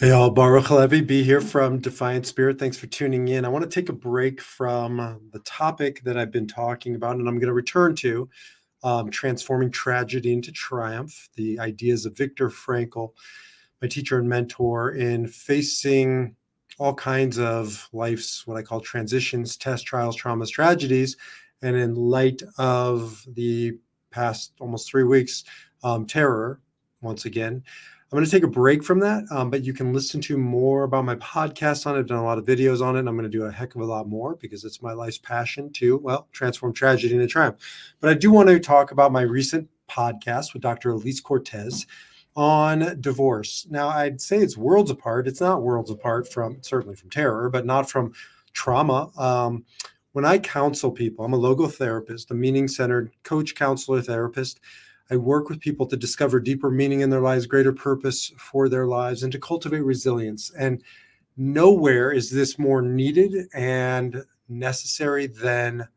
Hey all, Baruch Levi, B here from Defiant Spirit. Thanks for tuning in. I want to take a break from the topic that I've been talking about, and I'm going to return to transforming tragedy into triumph, the ideas of Viktor Frankl, my teacher and mentor, in facing all kinds of life's what I call transitions, tests, trials, traumas, tragedies. And in light of the past almost 3 weeks, terror, once again, I'm going to take a break from that, but you can listen to more about my podcast on it. I've done a lot of videos on it. And I'm going to do a heck of a lot more because it's my life's passion to, well, transform tragedy into triumph. But I do want to talk about my recent podcast with Dr. Elise Cortez on divorce. Now, I'd say it's worlds apart. It's not worlds apart from certainly from terror, but not from trauma. When I counsel people, I'm a logotherapist, a meaning-centered coach, counselor, therapist. I work with people to discover deeper meaning in their lives, greater purpose for their lives, and to cultivate resilience. And nowhere is this more needed and necessary than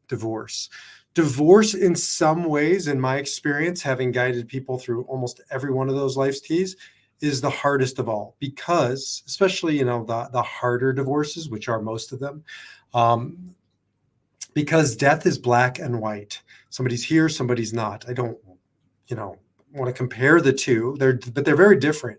divorce. Divorce, in some ways, in my experience, having guided people through almost every one of those life's T's, is the hardest of all because, especially, the harder divorces, which are most of them, because death is black and white. Somebody's here, somebody's not. I don't want to compare the two, but they're very different.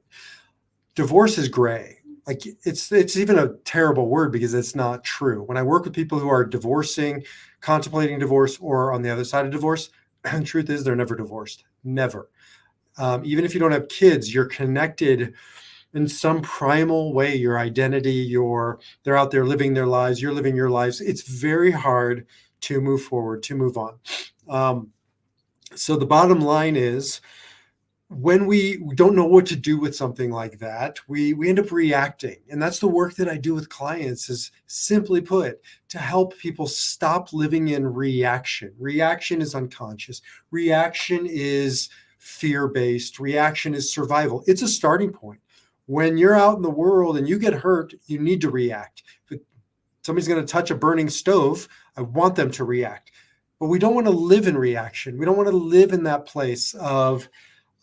Divorce is gray. Like it's even a terrible word because it's not true. When I work with people who are divorcing, contemplating divorce, or on the other side of divorce, the truth is they're never divorced. Never. Even if you don't have kids, you're connected in some primal way. Your identity, they're out there living their lives. You're living your lives. It's very hard to move forward, to move on. So the bottom line is, when we don't know what to do with something like that, we end up reacting. And that's the work that I do with clients, is simply put, to help people stop living in reaction. Reaction is unconscious. Reaction is fear-based. Reaction is survival. It's a starting point. When you're out in the world and you get hurt, you need to react. If somebody's going to touch a burning stove, I want them to react. But we don't want to live in reaction. We don't want to live in that place of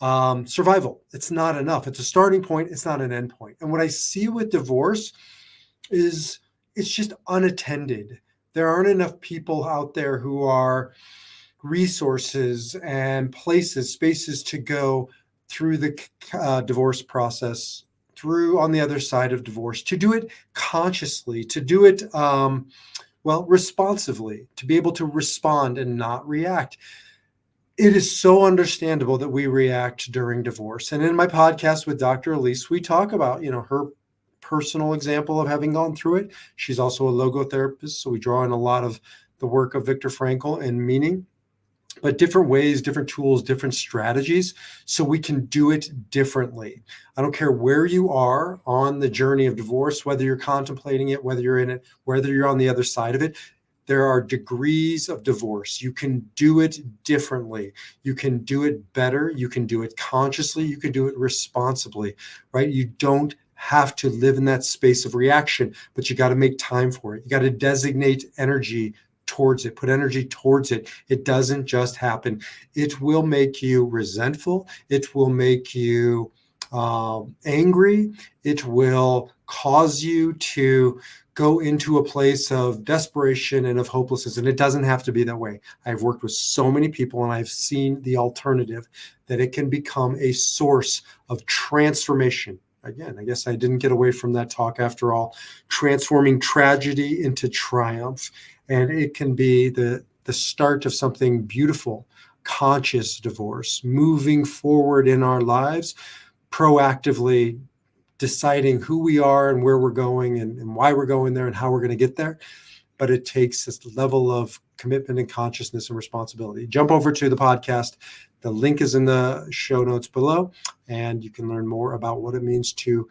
survival. It's not enough. It's a starting point. It's not an end point. And what I see with divorce is it's just unattended. There aren't enough people out there who are resources and places, spaces to go through the divorce process, through on the other side of divorce, to do it consciously, to do it responsively, to be able to respond and not react. It is so understandable that we react during divorce. And in my podcast with Dr. Elise, we talk about, her personal example of having gone through it. She's also a logotherapist, so we draw in a lot of the work of Viktor Frankl and meaning, but different ways, different tools, different strategies, so we can do it differently. I don't care where you are on the journey of divorce, whether you're contemplating it, whether you're in it, whether you're on the other side of it. There are degrees of divorce. You can do it differently. You can do it better. You can do it consciously. You can do it responsibly, right? You don't have to live in that space of reaction, but you got to make time for it. You got to designate energy towards it, put energy towards it. It doesn't just happen. It will make you resentful. It will make you angry. It will cause you to go into a place of desperation and of hopelessness. And it doesn't have to be that way. I've worked with so many people and I've seen the alternative, that it can become a source of transformation. Again, I guess I didn't get away from that talk after all. Transforming tragedy into triumph. And it can be the start of something beautiful, conscious divorce, moving forward in our lives, proactively deciding who we are and where we're going and why we're going there and how we're going to get there. But it takes this level of commitment and consciousness and responsibility. Jump over to the podcast. The link is in the show notes below, and you can learn more about what it means to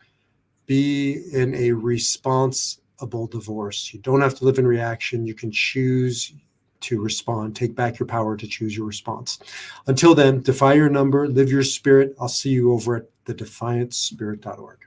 be in a responsible divorce. You don't have to live in reaction. You can choose to respond. Take back your power to choose your response. Until then, defy your number, live your spirit. I'll see you over at thedefiantspirit.org.